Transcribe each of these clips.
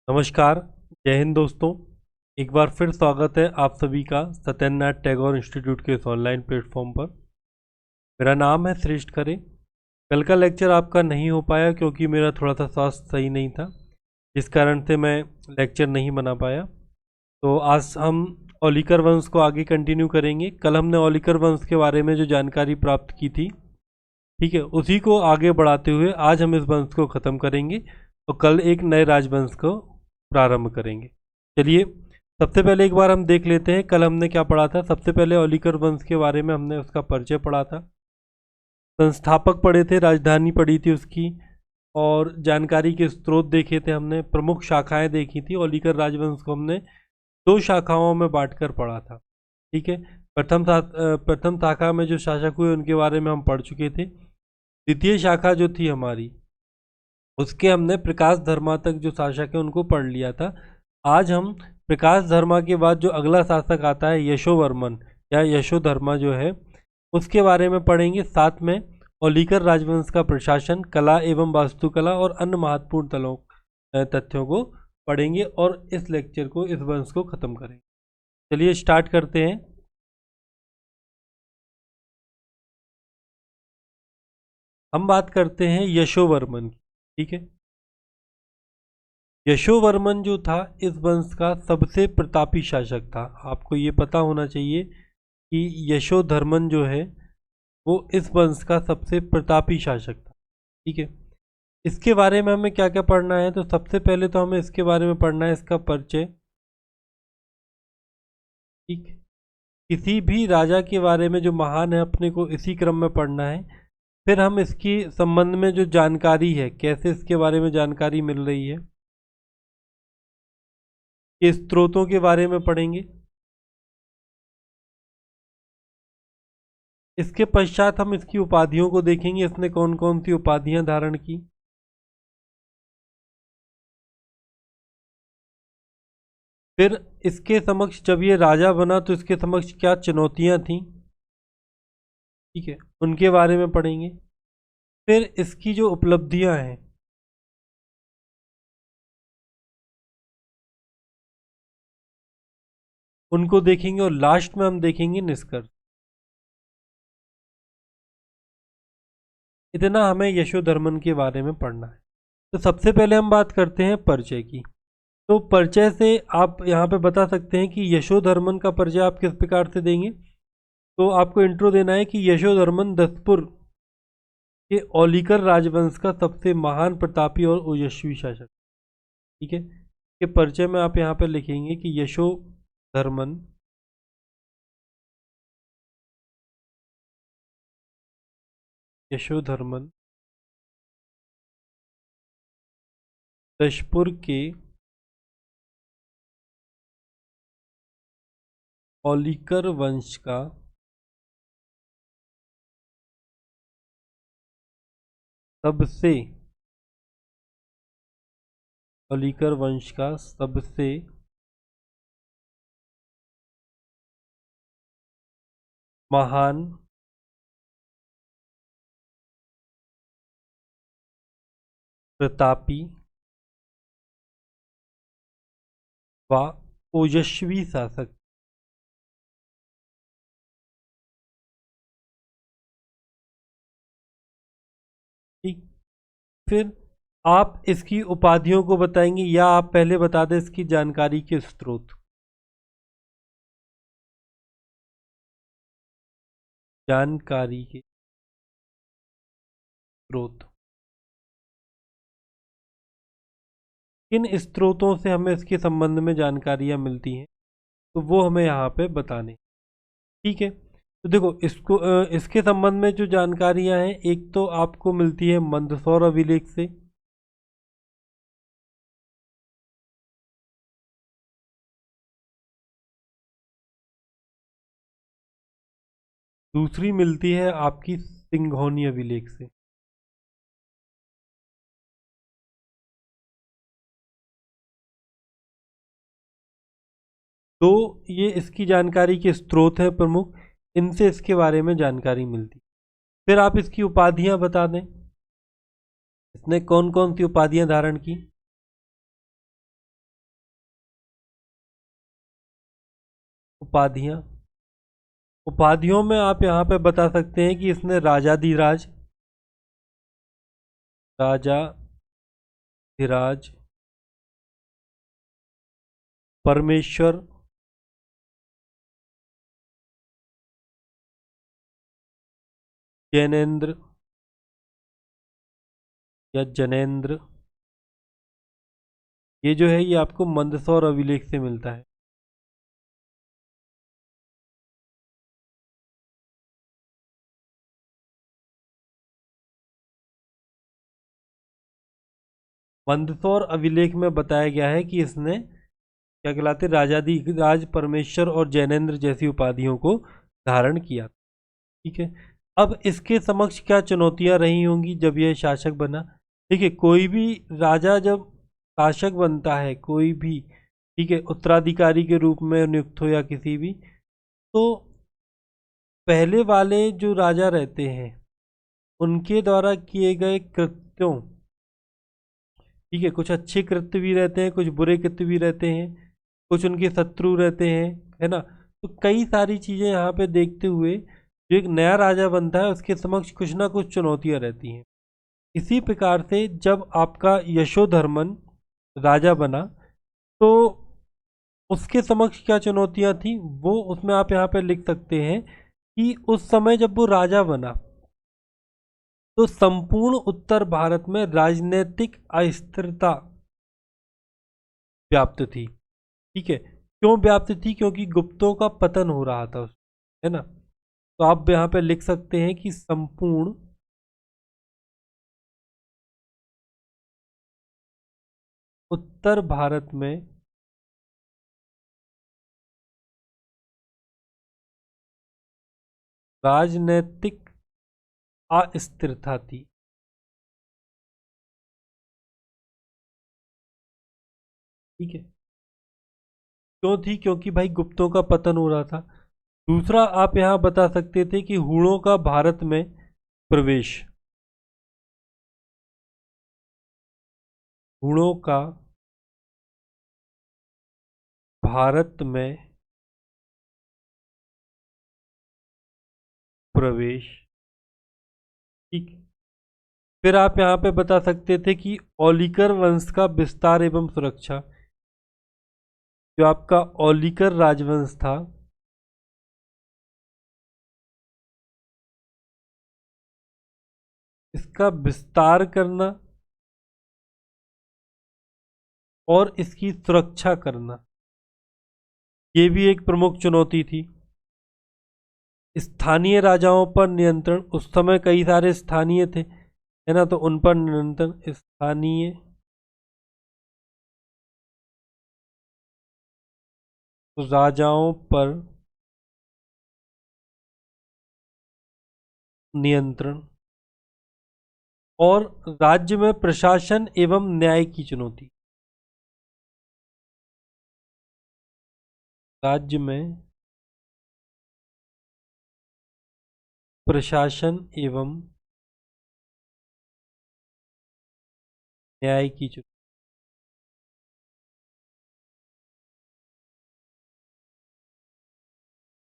नमस्कार। जय हिंद दोस्तों। एक बार फिर स्वागत है आप सभी का सत्येंद्रनाथ टैगोर इंस्टीट्यूट के इस ऑनलाइन प्लेटफॉर्म पर। मेरा नाम है श्रेष्ठ खरे। कल का लेक्चर आपका नहीं हो पाया क्योंकि मेरा थोड़ा सा स्वास्थ्य सही नहीं था, जिस कारण से मैं लेक्चर नहीं बना पाया। तो आज हम औलिकर वंश को आगे कंटिन्यू करेंगे। कल हमने औलिकर वंश के बारे में जो जानकारी प्राप्त की थी, ठीक है, उसी को आगे बढ़ाते हुए आज हम इस वंश को ख़त्म करेंगे और कल एक नए राजवंश को प्रारंभ करेंगे। चलिए, सबसे पहले एक बार हम देख लेते हैं कल हमने क्या पढ़ा था। सबसे पहले औलिकर वंश के बारे में हमने उसका परिचय पढ़ा था, संस्थापक पढ़े थे, राजधानी पढ़ी थी उसकी, और जानकारी के स्रोत देखे थे हमने, प्रमुख शाखाएं देखी थी। औलिकर राजवंश को हमने दो शाखाओं में बांटकर पढ़ा था, ठीक है। प्रथम शाखा में जो शासक हुए उनके बारे में हम पढ़ चुके थे। द्वितीय शाखा जो थी हमारी, उसके हमने प्रकाश धर्मा तक जो शासक है उनको पढ़ लिया था। आज हम प्रकाश धर्मा के बाद जो अगला शासक आता है यशोवर्मन या यशोधर्मा जो है, उसके बारे में पढ़ेंगे। साथ में औलिकर राजवंश का प्रशासन, कला एवं वास्तुकला और अन्य महत्वपूर्ण तथ्यों को पढ़ेंगे और इस लेक्चर को, इस वंश को खत्म करेंगे। चलिए स्टार्ट करते हैं। हम बात करते हैं यशोवर्मन की, ठीक है। यशोवर्मन जो था इस वंश का सबसे प्रतापी शासक था। आपको ये पता होना चाहिए कि यशोधर्मन जो है वो इस वंश का सबसे प्रतापी शासक था, ठीक है। इसके बारे में हमें क्या क्या पढ़ना है, तो सबसे पहले तो हमें इसके बारे में पढ़ना है इसका परिचय, ठीक। किसी भी राजा के बारे में जो महान है अपने को इसी क्रम में पढ़ना है। फिर हम इसकी संबंध में जो जानकारी है, कैसे इसके बारे में जानकारी मिल रही है, ये स्रोतों के बारे में पढ़ेंगे। इसके पश्चात हम इसकी उपाधियों को देखेंगे, इसने कौन कौन सी उपाधियां धारण की। फिर इसके समक्ष जब ये राजा बना तो इसके समक्ष क्या चुनौतियां थीं, ठीक है, उनके बारे में पढ़ेंगे। फिर इसकी जो उपलब्धियां हैं, उनको देखेंगे और लास्ट में हम देखेंगे निष्कर्ष। इतना हमें यशोधर्मन के बारे में पढ़ना है। तो सबसे पहले हम बात करते हैं परिचय की। तो परिचय से आप यहाँ पे बता सकते हैं कि यशोधर्मन का परिचय आप किस प्रकार से देंगे। तो आपको इंट्रो देना है कि यशोधर्मन दसपुर के औलिकर राजवंश का सबसे महान, प्रतापी और ओजस्वी शासक, ठीक है। के परिचय में आप यहाँ पे लिखेंगे कि यशोधर्मन यशोधर्मन दशपुर के औलिकर वंश का सबसे औलिकर वंश का सबसे महान, प्रतापी व ओजस्वी शासक, ठीक। फिर आप इसकी उपाधियों को बताएंगे या आप पहले बता दें इसकी जानकारी के स्रोत। जानकारी के स्रोत किन स्रोतों से हमें इसके संबंध में जानकारियां मिलती हैं, तो वो हमें यहाँ पे बताने, ठीक है। तो देखो, इसके संबंध में जो जानकारियां हैं, एक तो आपको मिलती है मंदसौर अभिलेख से, दूसरी मिलती है आपकी सिंघौनी अभिलेख से। तो ये इसकी जानकारी के स्रोत है प्रमुख, इनसे इसके बारे में जानकारी मिलती। फिर आप इसकी उपाधियां बता दें, इसने कौन कौन सी उपाधियां धारण की। उपाधियां। उपाधियों में आप यहाँ पे बता सकते हैं कि इसने राजाधिराज, राजाधिराज, परमेश्वर, जैनेन्द्र या जनेन्द्र, ये जो है ये आपको मंदसौर अभिलेख से मिलता है। मंदसौर अभिलेख में बताया गया है कि इसने क्या कहलाते राजाधिराज, परमेश्वर और जैनेन्द्र जैसी उपाधियों को धारण किया। ठीक है, अब इसके समक्ष क्या चुनौतियां रही होंगी जब यह शासक बना। देखिए, कोई भी राजा जब शासक बनता है, कोई भी, ठीक है, उत्तराधिकारी के रूप में नियुक्त हो या किसी भी, तो पहले वाले जो राजा रहते हैं उनके द्वारा किए गए कृत्यों, ठीक है, कुछ अच्छे कृत्य भी रहते हैं, कुछ बुरे कृत्य भी रहते हैं, कुछ उनके शत्रु रहते हैं, है ना। तो कई सारी चीजें यहाँ पे देखते हुए जो एक नया राजा बनता है उसके समक्ष कुछ ना कुछ चुनौतियां रहती हैं। इसी प्रकार से जब आपका यशोधर्मन राजा बना तो उसके समक्ष क्या चुनौतियां थी वो उसमें आप यहाँ पे लिख सकते हैं कि उस समय जब वो राजा बना तो संपूर्ण उत्तर भारत में राजनीतिक अस्थिरता व्याप्त थी। ठीक है, क्यों व्याप्त थी? क्योंकि गुप्तों का पतन हो रहा था है ना। तो आप यहाँ पे लिख सकते हैं कि संपूर्ण उत्तर भारत में राजनीतिक अस्थिरता थी। ठीक है, क्यों थी? क्योंकि भाई गुप्तों का पतन हो रहा था। दूसरा आप यहां बता सकते थे कि हूणों का भारत में प्रवेश, हूणों का भारत में प्रवेश। ठीक, फिर आप यहाँ पे बता सकते थे कि औलिकर वंश का विस्तार एवं सुरक्षा, जो आपका औलिकर राजवंश था इसका विस्तार करना और इसकी सुरक्षा करना, ये भी एक प्रमुख चुनौती थी। स्थानीय राजाओं पर नियंत्रण, उस समय कई सारे स्थानीय थे, है ना, तो उन पर नियंत्रण, स्थानीय राजाओं पर नियंत्रण और राज्य में प्रशासन एवं न्याय की चुनौती, राज्य में प्रशासन एवं न्याय की चुनौती।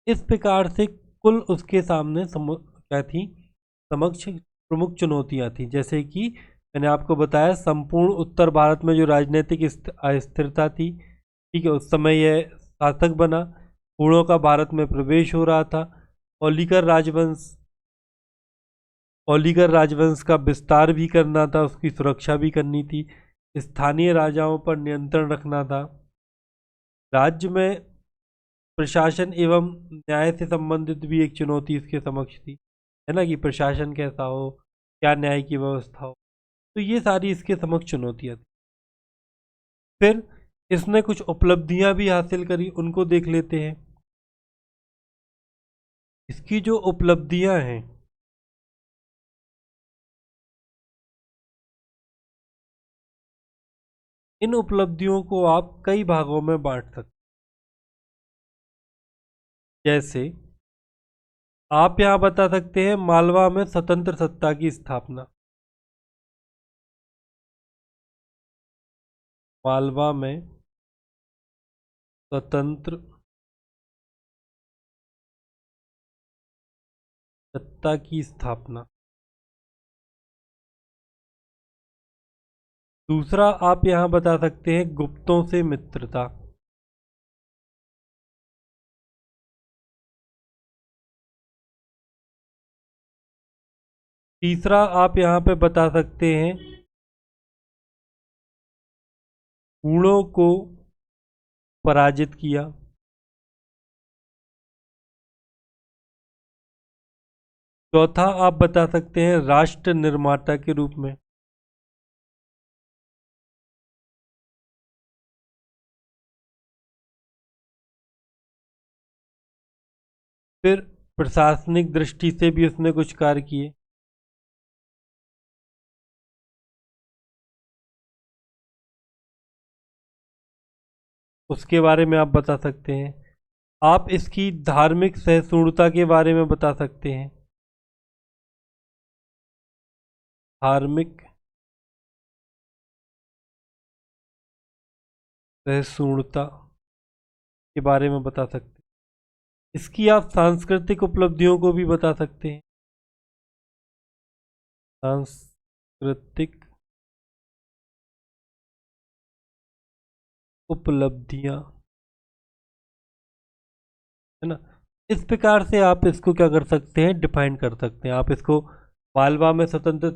इस प्रकार से कुल उसके सामने क्या थी, समक्ष प्रमुख चुनौतियां थी। जैसे कि मैंने आपको बताया, संपूर्ण उत्तर भारत में जो राजनीतिक अस्थिरता थी, ठीक है, उस समय यह शासक बना, हूणों का भारत में प्रवेश हो रहा था, औलिकर राजवंश, औलिगर राजवंश का विस्तार भी करना था, उसकी सुरक्षा भी करनी थी, स्थानीय राजाओं पर नियंत्रण रखना था, राज्य में प्रशासन एवं न्याय से संबंधित भी एक चुनौती इसके समक्ष थी, है ना, कि प्रशासन कैसा हो, क्या न्याय की व्यवस्था हो। तो ये सारी इसके समक्ष चुनौतियां थी। फिर इसने कुछ उपलब्धियां भी हासिल करी, उनको देख लेते हैं। इसकी जो उपलब्धियां हैं, इन उपलब्धियों को आप कई भागों में बांट सकते। जैसे आप यहां बता सकते हैं मालवा में स्वतंत्र सत्ता की स्थापना, मालवा में स्वतंत्र सत्ता की स्थापना। दूसरा आप यहाँ बता सकते हैं गुप्तों से मित्रता। तीसरा आप यहाँ पे बता सकते हैं हूणों को पराजित किया। चौथा आप बता सकते हैं राष्ट्र निर्माता के रूप में। फिर प्रशासनिक दृष्टि से भी उसने कुछ कार्य किए। उसके बारे में आप बता सकते हैं। आप इसकी धार्मिक सहिष्णुता के बारे में बता सकते हैं। धार्मिक सहिष्णुता के बारे में बता सकते हैं। इसकी आप सांस्कृतिक उपलब्धियों को भी बता सकते हैं। सांस्कृतिक उपलब्धियां, है ना। इस प्रकार से आप इसको क्या कर सकते हैं, डिफाइन कर सकते हैं। आप इसको मालवा में स्वतंत्र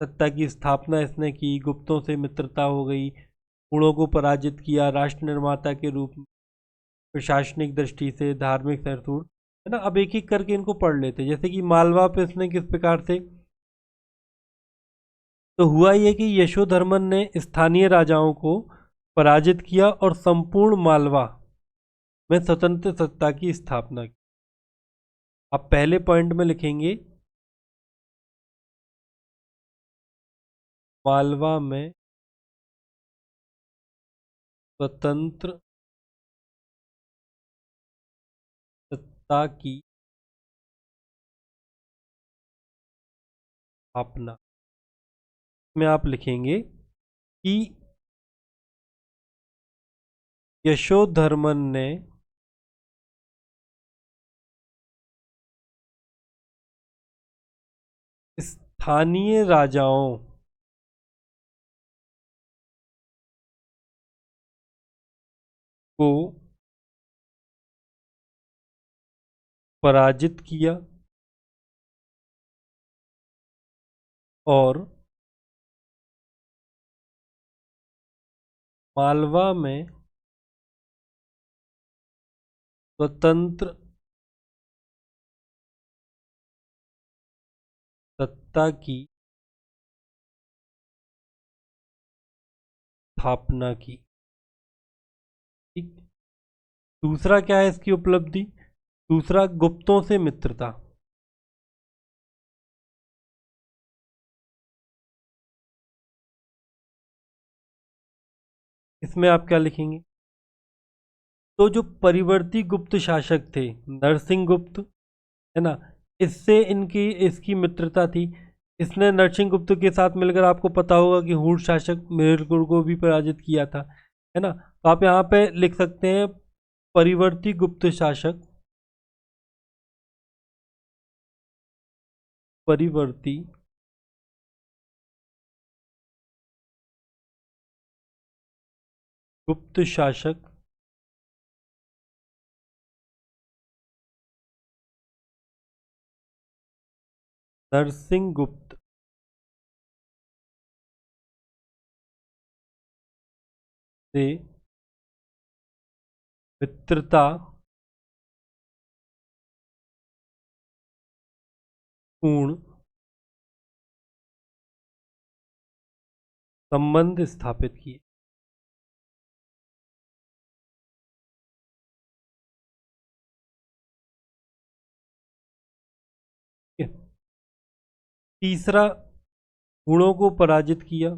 सत्ता की स्थापना इसने की, गुप्तों से मित्रता हो गई, गुणों को पराजित किया, राष्ट्र निर्माता के रूप में, प्रशासनिक दृष्टि से, धार्मिक सहिष्णुता, है ना। अब एक एक करके इनको पढ़ लेते हैं। जैसे कि मालवा पे इसने किस प्रकार से, तो हुआ ये कि यशोधर्मन ने स्थानीय राजाओं को पराजित किया और संपूर्ण मालवा में स्वतंत्र सत्ता की स्थापना की। अब पहले पॉइंट में लिखेंगे मालवा में स्वतंत्र सत्ता की स्थापना में आप लिखेंगे कि यशोधर्मन ने स्थानीय राजाओं को पराजित किया और मालवा में स्वतंत्र सत्ता की स्थापना की। ठीक। दूसरा क्या है इसकी उपलब्धि, दूसरा गुप्तों से मित्रता। इसमें आप क्या लिखेंगे, तो जो परिवर्ती गुप्त शासक थे नरसिंह गुप्त, है ना, इससे इनकी इसकी मित्रता थी। इसने नरसिंह गुप्त के साथ मिलकर, आपको पता होगा कि हूण शासक मेहरगढ़ को भी पराजित किया था, है ना। तो आप यहाँ पे लिख सकते हैं परिवर्ती गुप्त शासक, परिवर्ती गुप्त शासक नरसिंह गुप्त से मित्रता पूर्ण संबंध स्थापित किए। ठीक है? तीसरा, गुणों को पराजित किया।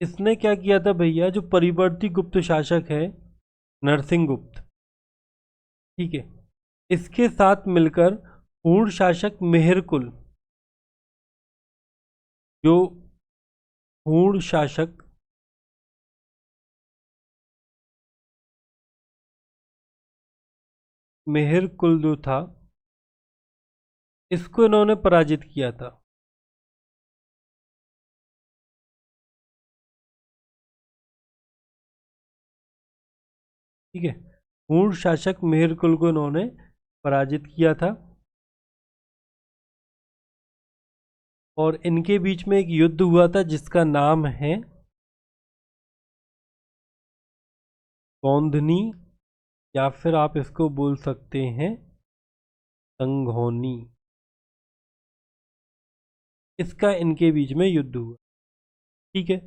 इसने क्या किया था भैया, जो परिवर्ती गुप्त शासक है नरसिंह गुप्त, ठीक है, इसके साथ मिलकर पूर्ण शासक मेहरकुल, जो पूर्ण शासक मेहर कुल जो था, इसको इन्होंने पराजित किया था। ठीक है, मूल शासक मेहर कुल को इन्होंने पराजित किया था और इनके बीच में एक युद्ध हुआ था जिसका नाम है कौंधनी, या फिर आप इसको बोल सकते हैं संघौनी। इसका इनके बीच में युद्ध हुआ। ठीक है,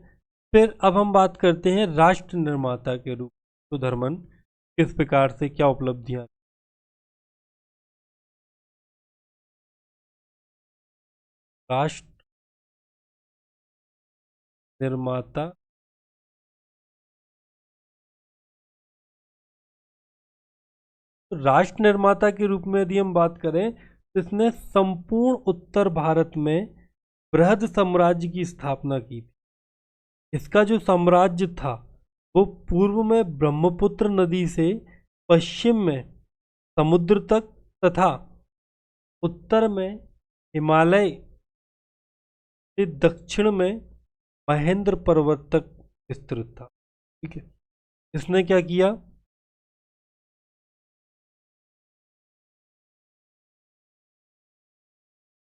फिर अब हम बात करते हैं राष्ट्र निर्माता के रूप में सुधर्मन किस प्रकार से क्या उपलब्धियां। राष्ट्र निर्माता, राष्ट्र निर्माता के रूप में यदि हम बात करें तो इसने संपूर्ण उत्तर भारत में बृहद साम्राज्य की स्थापना की थी। इसका जो साम्राज्य था वो पूर्व में ब्रह्मपुत्र नदी से पश्चिम में समुद्र तक तथा उत्तर में हिमालय से दक्षिण में महेंद्र पर्वत तक विस्तृत था। ठीक है, इसने क्या किया,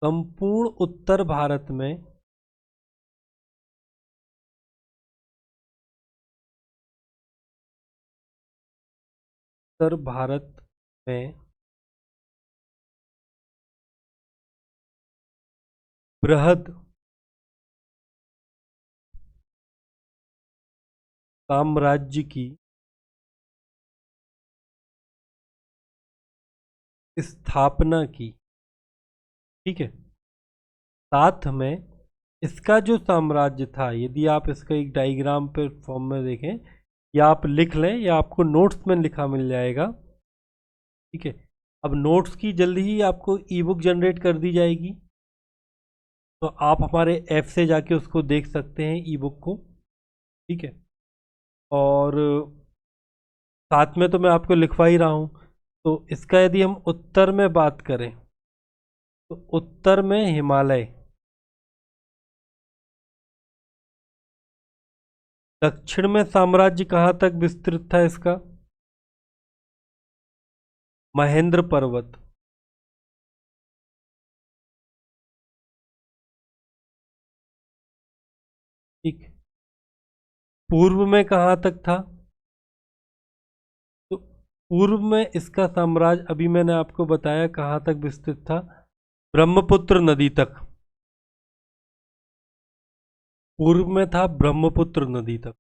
संपूर्ण उत्तर भारत में उत्तर भारत में बृहद साम्राज्य की स्थापना की। ठीक है, साथ में इसका जो साम्राज्य था, यदि आप इसका एक डायग्राम पे फॉर्म में देखें या आप लिख लें या आपको नोट्स में लिखा मिल जाएगा। ठीक है, अब नोट्स की जल्दी ही आपको ई बुक जनरेट कर दी जाएगी, तो आप हमारे ऐप से जाके उसको देख सकते हैं ई बुक को। ठीक है, और साथ में तो मैं आपको लिखवा ही रहा हूँ। तो इसका यदि हम उत्तर में बात करें तो उत्तर में हिमालय, दक्षिण में साम्राज्य कहाँ तक विस्तृत था इसका, महेंद्र पर्वत। ठीक, पूर्व में कहाँ तक था, तो पूर्व में इसका साम्राज्य अभी मैंने आपको बताया कहाँ तक विस्तृत था, ब्रह्मपुत्र नदी तक। पूर्व में था ब्रह्मपुत्र नदी तक।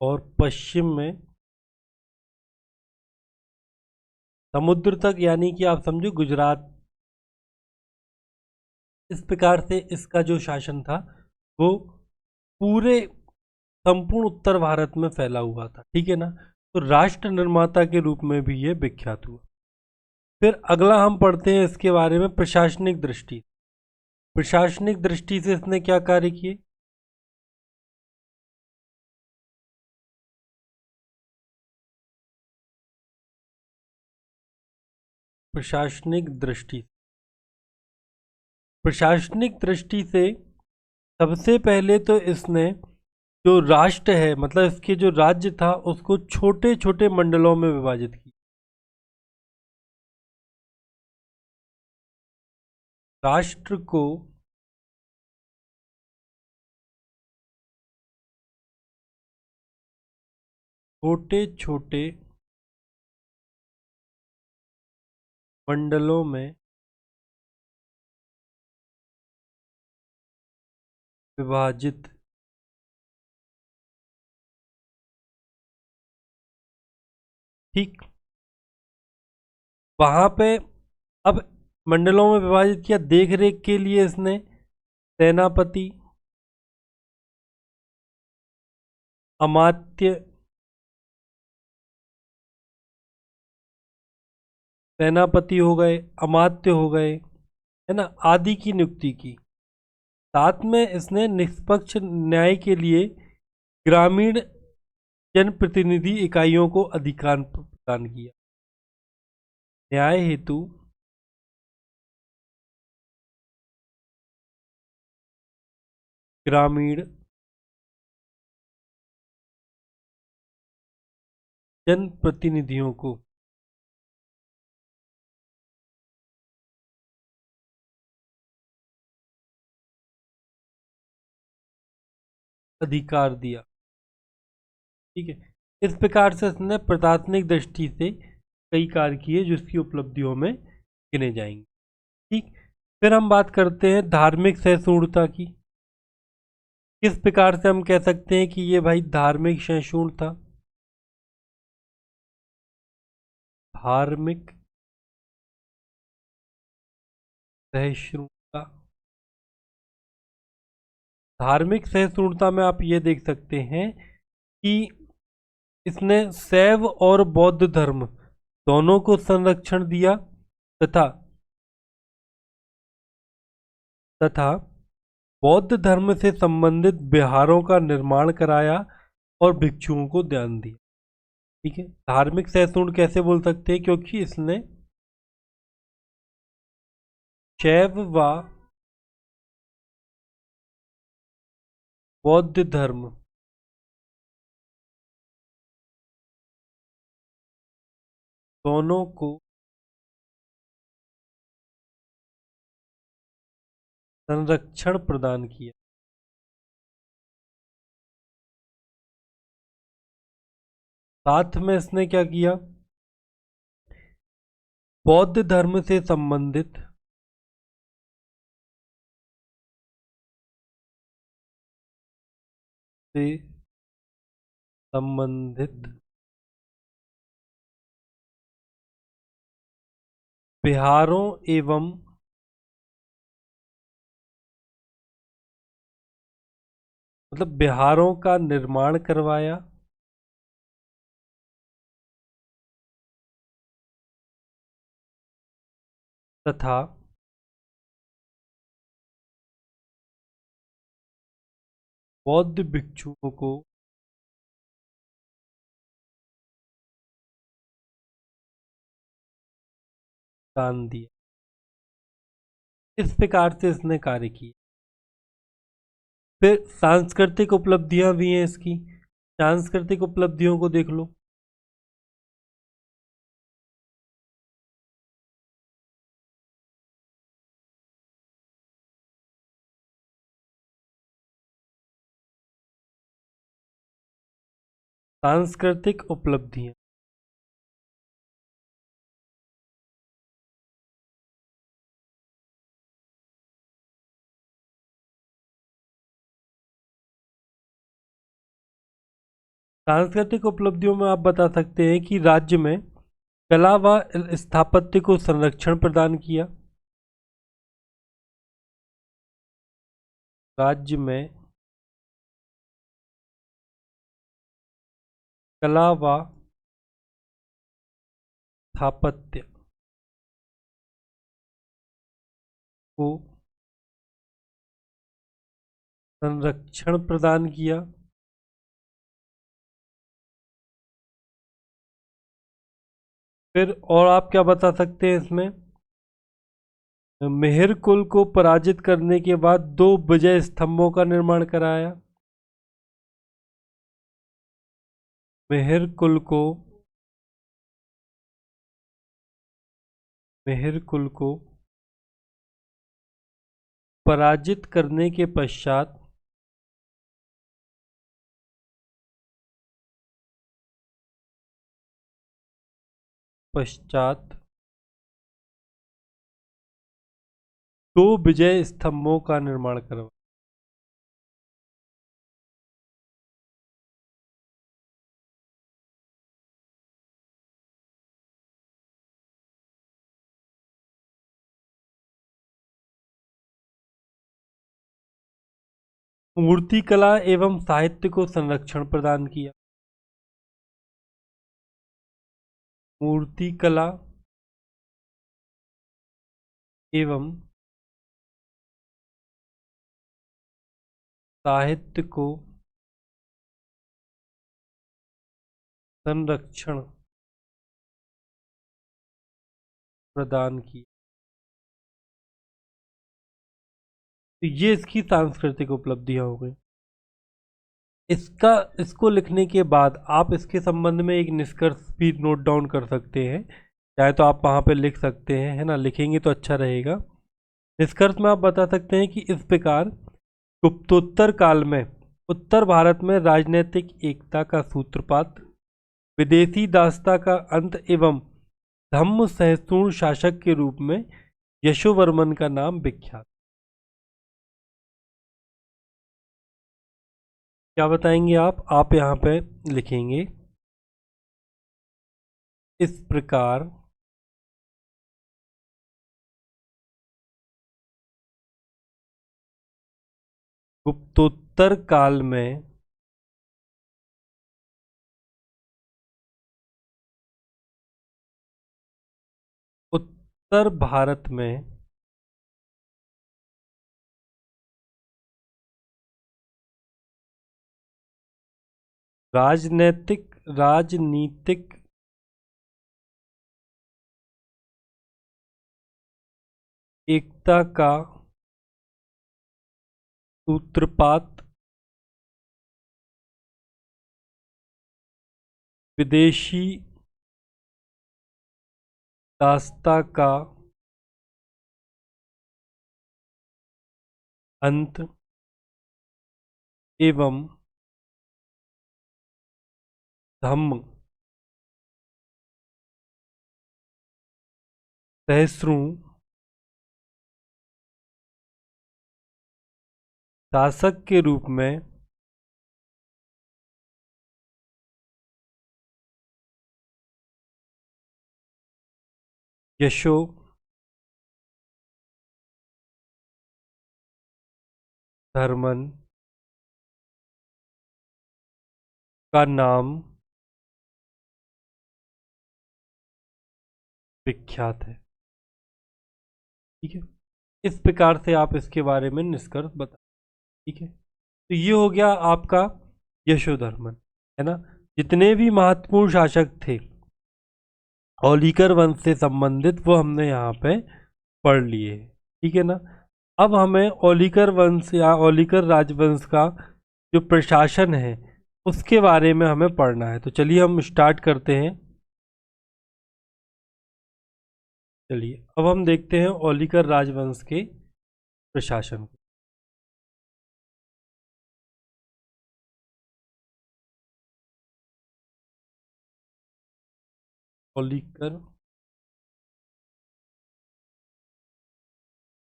और पश्चिम में समुद्र तक, यानी कि आप समझो गुजरात। इस प्रकार से इसका जो शासन था वो पूरे संपूर्ण उत्तर भारत में फैला हुआ था। ठीक है ना, तो राष्ट्र निर्माता के रूप में भी ये विख्यात हुआ। फिर अगला हम पढ़ते हैं इसके बारे में प्रशासनिक दृष्टि। प्रशासनिक दृष्टि से इसने क्या कार्य किए, प्रशासनिक दृष्टि, प्रशासनिक दृष्टि से सबसे पहले तो इसने जो राष्ट्र है, मतलब इसके जो राज्य था उसको छोटे छोटे मंडलों में विभाजित किया। राष्ट्र को छोटे छोटे मंडलों में विभाजित। ठीक, वहां पे अब मंडलों में विभाजित किया, देख रेख के लिए इसने सेनापति, अमात्य, सेनापति हो गए, अमात्य हो गए, है ना, आदि की नियुक्ति की। साथ में इसने निष्पक्ष न्याय के लिए ग्रामीण जनप्रतिनिधि इकाइयों को अधिकार प्रदान किया। न्याय हेतु ग्रामीण जनप्रतिनिधियों को अधिकार दिया। ठीक है, इस प्रकार से इसने प्रशासनिक दृष्टि से कई कार्य किए जो इसकी उपलब्धियों में गिने जाएंगे। ठीक, फिर हम बात करते हैं धार्मिक सहिष्णुता की। किस प्रकार से हम कह सकते हैं कि ये भाई धार्मिक सहिष्णु था? धार्मिक सहिष्णुता, धार्मिक सहिष्णुता में आप ये देख सकते हैं कि इसने शैव और बौद्ध धर्म दोनों को संरक्षण दिया तथा तथा बौद्ध धर्म से संबंधित विहारों का निर्माण कराया और भिक्षुओं को दान दिया। ठीक है, धार्मिक सहिष्णु कैसे बोल सकते हैं? क्योंकि इसने शैव व बौद्ध धर्म दोनों को संरक्षण प्रदान किया। साथ में इसने क्या किया? बौद्ध धर्म से संबंधित से संबंधित विहारों एवं मतलब विहारों का निर्माण करवाया तथा बौद्ध भिक्षुओं को दान दिया। इस प्रकार से इसने कार्य किया। फिर सांस्कृतिक उपलब्धियां भी हैं इसकी। सांस्कृतिक उपलब्धियों को देख लो। सांस्कृतिक उपलब्धियां, सांस्कृतिक उपलब्धियों में आप बता सकते हैं कि राज्य में कला व स्थापत्य को संरक्षण प्रदान किया। राज्य में कला व स्थापत्य को संरक्षण प्रदान किया। फिर और आप क्या बता सकते हैं इसमें? मेहर कुल को पराजित करने के बाद 2 विजय स्तंभों का निर्माण कराया। मेहर कुल को मेहर कुल को पराजित करने के पश्चात 2 विजय स्तंभों का निर्माण करवाया। मूर्तिकला एवं साहित्य को संरक्षण प्रदान किया। मूर्तिकला एवं साहित्य को संरक्षण प्रदान की। तो ये इसकी सांस्कृतिक उपलब्धियां हो गई। इसको लिखने के बाद आप इसके संबंध में एक निष्कर्ष भी नोट डाउन कर सकते हैं, चाहे तो आप वहाँ पे लिख सकते हैं, है ना, लिखेंगे तो अच्छा रहेगा। निष्कर्ष में आप बता सकते हैं कि इस प्रकार गुप्तोत्तर काल में उत्तर भारत में राजनीतिक एकता का सूत्रपात, विदेशी दासता का अंत एवं धम्म सहिष्णु शासक के रूप में यशोवर्मन का नाम विख्यात। क्या बताएंगे आप यहाँ पे लिखेंगे, इस प्रकार गुप्तोत्तर काल में उत्तर भारत में राजनीतिक एकता का सूत्रपात, विदेशी दासता का अंत एवं धम्म सहिष्णु शासक के रूप में यशोधर्मन का नाम विख्यात है। ठीक है, इस प्रकार से आप इसके बारे में निष्कर्ष बता। ठीक है, तो ये हो गया आपका यशोधर्मन, है ना। जितने भी महत्वपूर्ण शासक थे औलिकर वंश से संबंधित वो हमने यहाँ पे पढ़ लिए। ठीक है ना। अब हमें औलिकर वंश या औलिकर राजवंश का जो प्रशासन है उसके बारे में हमें पढ़ना है। तो चलिए हम स्टार्ट करते हैं। चलिए अब हम देखते हैं औलिकर राजवंश के प्रशासन को। औलिकर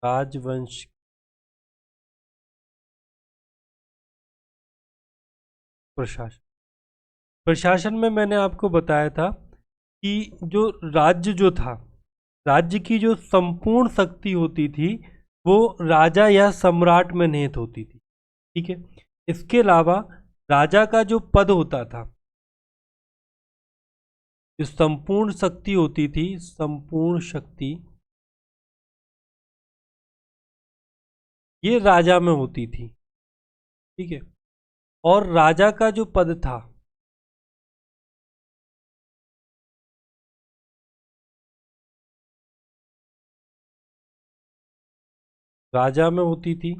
राजवंश प्रशासन में मैंने आपको बताया था कि जो राज्य जो था, राज्य की जो संपूर्ण शक्ति होती थी वो राजा या सम्राट में निहित होती थी। ठीक है, इसके अलावा राजा का जो पद होता था, जो संपूर्ण शक्ति होती थी, संपूर्ण शक्ति ये राजा में होती थी। ठीक है, और राजा का जो पद था राजा में होती थी।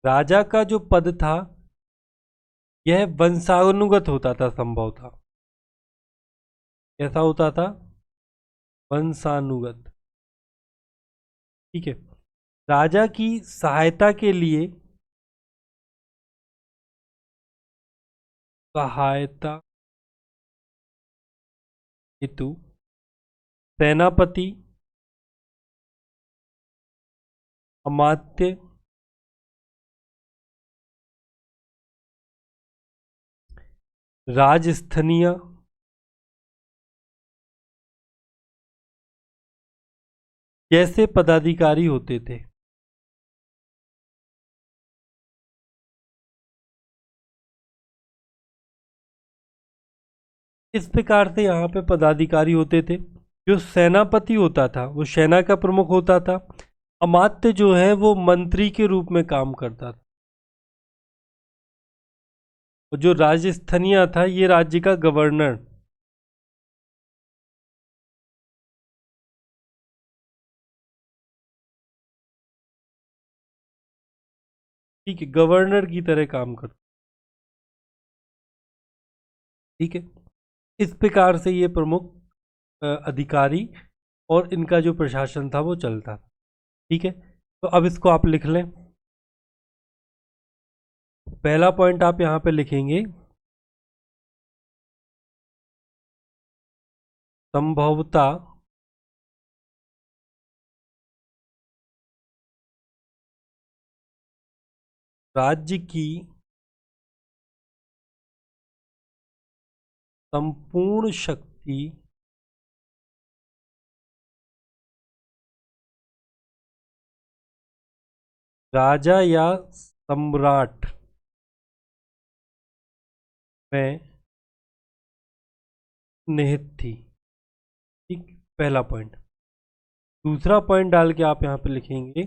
राजा का जो पद था यह वंशानुगत होता था, संभव था। कैसा होता था? वंशानुगत। ठीक है, राजा की सहायता के लिए सहायता हेतु सेनापति, अमात्य, राजस्थनीय, जैसे पदाधिकारी होते थे। इस प्रकार से यहाँ पे पदाधिकारी होते थे। जो सेनापति होता था वो सेना का प्रमुख होता था। अमात्य जो है वो मंत्री के रूप में काम करता था। और जो राजस्थानिया था ये राज्य का गवर्नर। ठीक है, गवर्नर की तरह काम करता। ठीक है, इस प्रकार से ये प्रमुख अधिकारी और इनका जो प्रशासन था वो चलता था। ठीक है, तो अब इसको आप लिख लें। पहला पॉइंट आप यहां पे लिखेंगे, संभवतः राज्य की संपूर्ण शक्ति राजा या सम्राट में निहित थी। ठीक, पहला पॉइंट। दूसरा पॉइंट डाल के आप यहां पे लिखेंगे,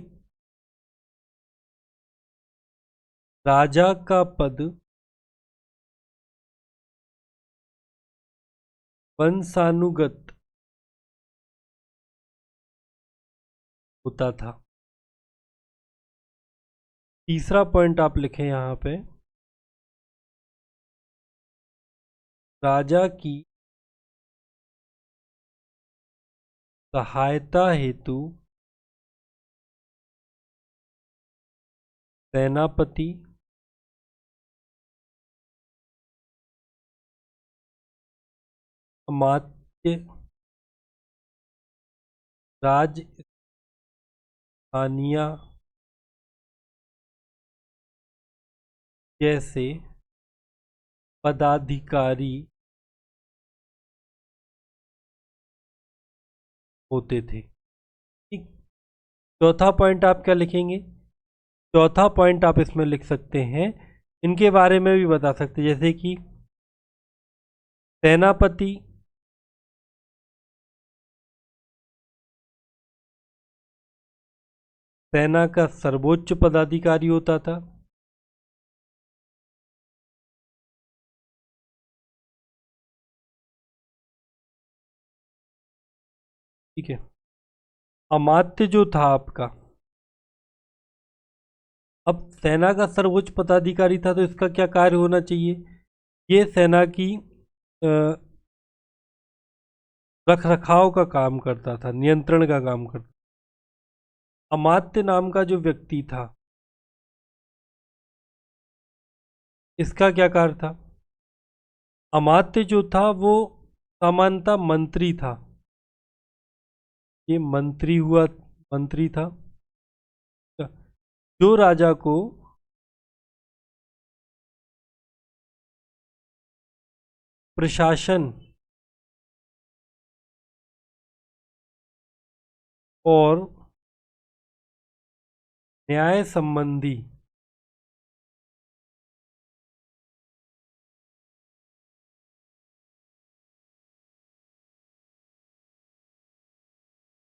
राजा का पद वंशानुगत होता था। तीसरा पॉइंट आप लिखें यहां पे, राजा की सहायता हेतु सेनापति अमात्य राजस्थानिया जैसे पदाधिकारी होते थे। ठीक, चौथा पॉइंट आप क्या लिखेंगे? चौथा पॉइंट आप इसमें लिख सकते हैं, इनके बारे में भी बता सकते हैं, जैसे कि सेनापति सेना का सर्वोच्च पदाधिकारी होता था। ठीक है, अमात्य जो था आपका, अब सेना का सर्वोच्च पदाधिकारी था तो इसका क्या कार्य होना चाहिए? ये सेना की रख रखाव का काम करता था, नियंत्रण का काम करता। अमात्य नाम का जो व्यक्ति था, इसका क्या कार्य था? अमात्य जो था वो सामान्यतः मंत्री था। ये मंत्री हुआ, मंत्री था जो राजा को प्रशासन और न्याय संबंधी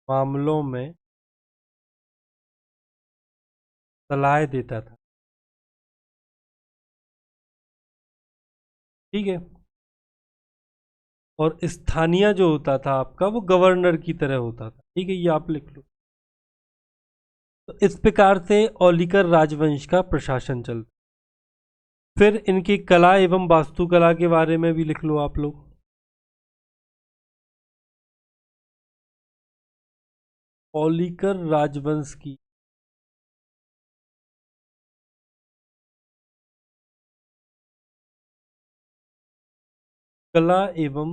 मामलों में सलाह देता था। ठीक है, और स्थानीय जो होता था आपका वो गवर्नर की तरह होता था। ठीक है, ये आप लिख लो। तो इस प्रकार से औलिकर राजवंश का प्रशासन चलता। फिर इनकी कला एवं वास्तुकला के बारे में भी लिख लो आप लोग। औलिकर राजवंश की कला एवं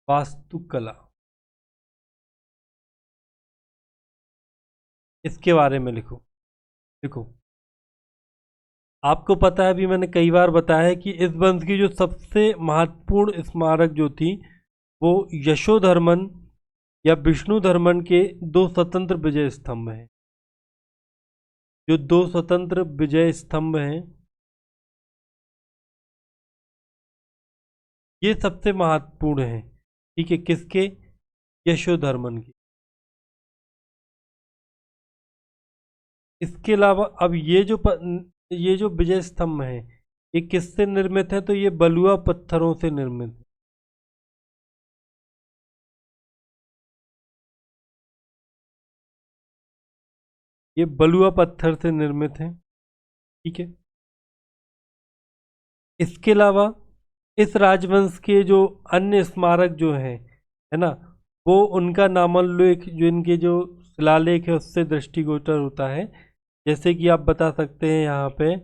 वास्तुकला, इसके बारे में लिखो। लिखो, आपको पता है, अभी मैंने कई बार बताया है कि इस वंश की जो सबसे महत्वपूर्ण स्मारक जो थी वो यशोधर्मन या विष्णुधर्मन के दो स्वतंत्र विजय स्तंभ हैं। जो दो स्वतंत्र विजय स्तंभ हैं, ये सबसे महत्वपूर्ण हैं। ठीक है, किसके? यशोधर्मन के। इसके अलावा अब ये जो विजय स्तंभ है, ये किससे निर्मित है? तो ये बलुआ पत्थरों से निर्मित है। ये बलुआ पत्थर से निर्मित है। ठीक है। इसके अलावा इस राजवंश के जो अन्य स्मारक जो हैं, है ना, वो उनका नामोल्लेख जो इनके जो शिलालेख है उससे दृष्टिगोचर होता है। जैसे कि आप बता सकते हैं यहाँ पे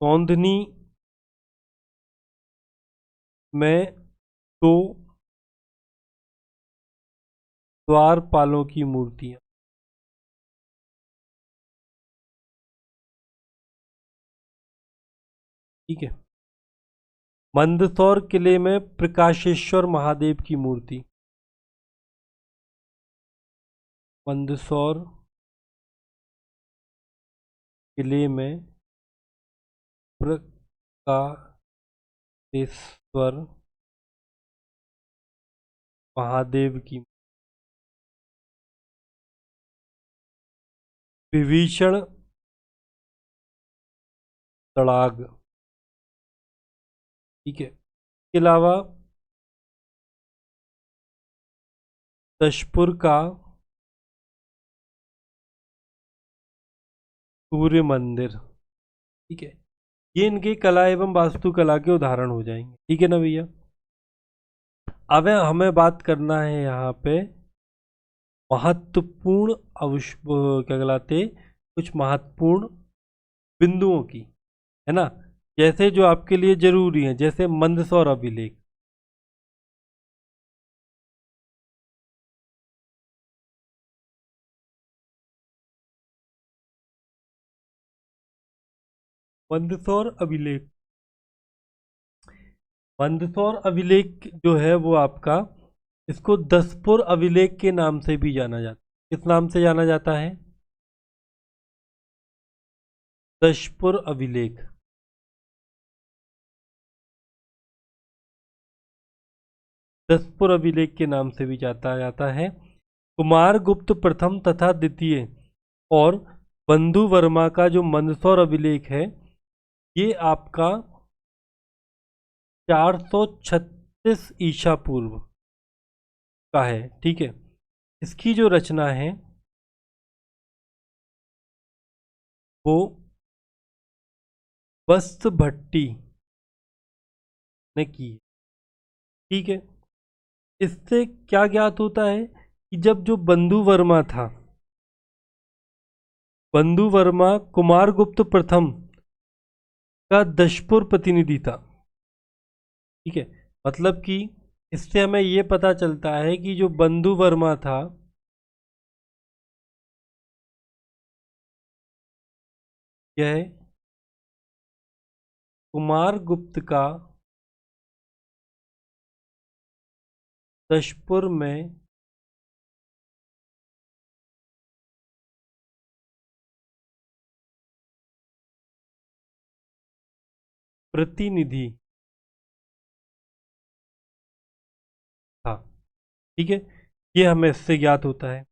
कौंधनी में दो द्वारपालों की मूर्तियां। ठीक है। मंदसौर किले में प्रकाशेश्वर महादेव की मूर्ति। मंदसौर किले में प्रकाशेश्वर महादेव की। विभीषण तड़ाग। ठीक है। इसके अलावा दशपुर का सूर्य मंदिर। ठीक है। ये इनके कला एवं वास्तुकला के उदाहरण हो जाएंगे। ठीक है ना भैया। अब हमें बात करना है यहाँ पे महत्वपूर्ण क्या कहलाते, कुछ महत्वपूर्ण बिंदुओं की, है ना, जैसे जो आपके लिए जरूरी है, जैसे मंदसौर अभिलेख। मंदसौर अभिलेख, मंदसौर अभिलेख जो है वो आपका, इसको दसपुर अभिलेख के नाम से भी जाना जाता है। किस नाम से जाना जाता है? दशपुर अभिलेख। दसपुर अभिलेख के नाम से भी जाता है। कुमारगुप्त प्रथम तथा द्वितीय और बंधु वर्मा का जो मंदसौर अभिलेख है, ये आपका 436 ईसा पूर्व का है। ठीक है। इसकी जो रचना है वो वस्त भट्टी ने की है। ठीक है। इससे क्या ज्ञात होता है कि जब जो बंधु वर्मा था, बंधु वर्मा कुमारगुप्त प्रथम का दशपुर प्रतिनिधि था। ठीक है। मतलब कि इससे हमें ये पता चलता है कि जो बंधु वर्मा था, यह कुमारगुप्त का दशपुर में प्रतिनिधि था। ठीक है। ये हमें इससे ज्ञात होता है।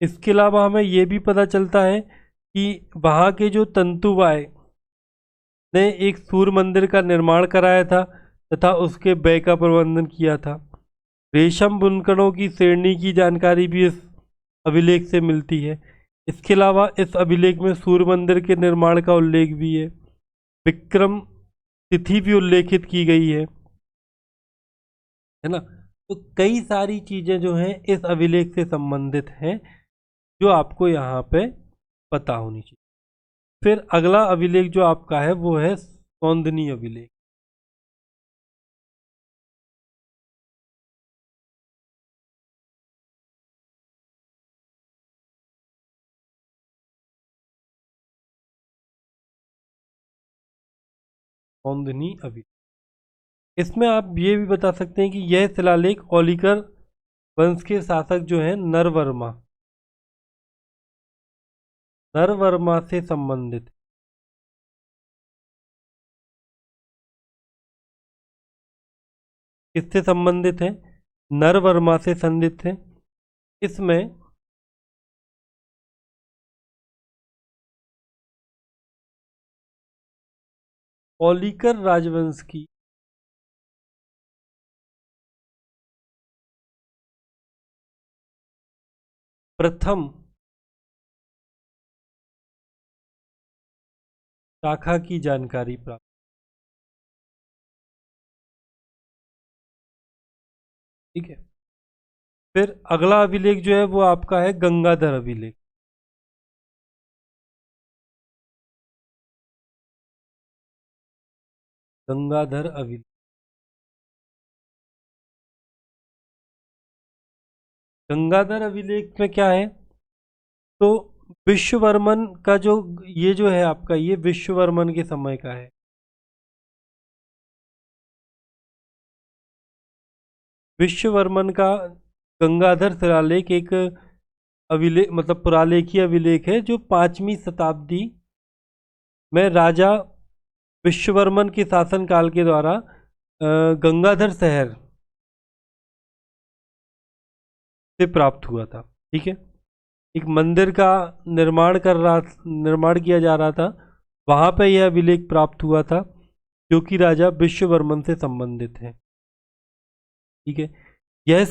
इसके अलावा हमें ये भी पता चलता है कि वहाँ के जो तंतुबाई ने एक सूर्य मंदिर का निर्माण कराया था तथा उसके व्यय का प्रबंधन किया था। रेशम बुनकरों की श्रेणी की जानकारी भी इस अभिलेख से मिलती है। इसके अलावा इस अभिलेख में सूर्य मंदिर के निर्माण का उल्लेख भी है। विक्रम तिथि भी उल्लेखित की गई है ना। तो कई सारी चीजें जो हैं इस अभिलेख से संबंधित हैं, जो आपको यहाँ पे पता होनी चाहिए। फिर अगला अभिलेख जो आपका है वो है सौंदनी अभिलेख। सौंदनी अभिलेख, इसमें आप ये भी बता सकते हैं कि यह शिलालेख औलिकर वंश के शासक जो हैं नरवर्मा से संबंधित। किससे संबंधित है? नरवर्मा से संबंधित है। इसमें ओलिकर राजवंश की प्रथम शाखा की जानकारी प्राप्त। ठीक है, फिर अगला अभिलेख जो है वो आपका है गंगाधर अभिलेख। गंगाधर अभिलेख, गंगाधर अभिलेख में क्या है, तो विश्ववर्मन का जो ये जो है आपका, ये विश्ववर्मन के समय का है। विश्ववर्मन का गंगाधर शिलालेख एक अभिलेख मतलब पुरालेखीय अभिलेख है जो 5वीं शताब्दी में राजा विश्ववर्मन के शासनकाल के द्वारा गंगाधर शहर से प्राप्त हुआ था। ठीक है, एक मंदिर का निर्माण किया जा रहा था, वहां पे यह अभिलेख प्राप्त हुआ था जो कि राजा विश्ववर्मन से संबंधित है। ठीक है, यह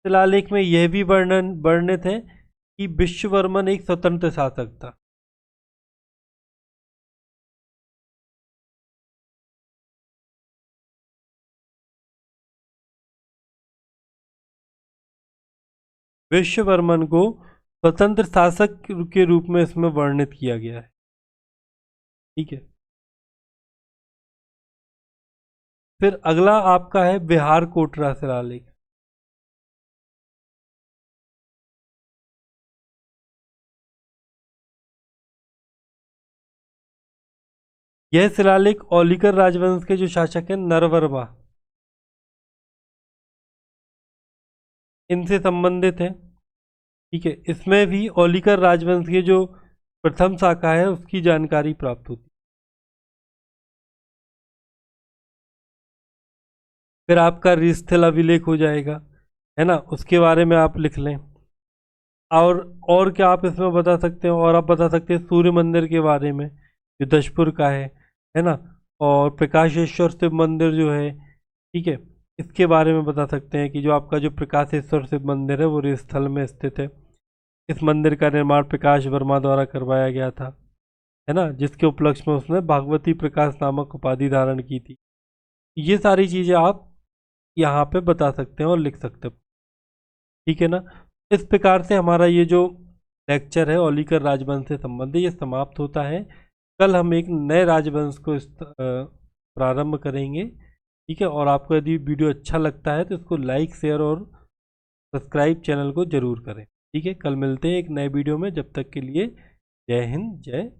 शिलालेख में यह भी वर्णित है कि विश्ववर्मन एक स्वतंत्र शासक था। विश्ववर्मन को स्वतंत्र शासक के रूप में इसमें वर्णित किया गया है। ठीक है, फिर अगला आपका है बिहार कोटरा शिलालेख। यह शिलालेख ओलिकर राजवंश के जो शासक हैं नरवर्मा, इनसे संबंधित है। ठीक है, इसमें भी ओलिकर राजवंश की जो प्रथम शाखा है उसकी जानकारी प्राप्त होती है। फिर आपका रीस्थल अभिलेख हो जाएगा, है ना, उसके बारे में आप लिख लें। और क्या आप इसमें बता सकते हैं, और आप बता सकते हैं सूर्य मंदिर के बारे में जो दशपुर का है ना, और प्रकाशेश्वर शिव मंदिर जो है, ठीक है, इसके बारे में बता सकते हैं कि जो आपका जो प्रकाशेश्वर शिव मंदिर है वो रीस्थल में स्थित है। इस मंदिर का निर्माण प्रकाश वर्मा द्वारा करवाया गया था, है ना, जिसके उपलक्ष्य में उसने भागवती प्रकाश नामक उपाधि धारण की थी। ये सारी चीज़ें आप यहाँ पे बता सकते हैं और लिख सकते हैं। ठीक है ना, इस प्रकार से हमारा ये जो लेक्चर है ओलिकर राजवंश से संबंधित ये समाप्त होता है। कल हम एक नए राजवंश को प्रारंभ करेंगे। ठीक है, और आपको यदि वीडियो अच्छा लगता है तो इसको लाइक शेयर और सब्सक्राइब चैनल को जरूर करें। ठीक है, कल मिलते हैं एक नए वीडियो में, जब तक के लिए जय हिंद जय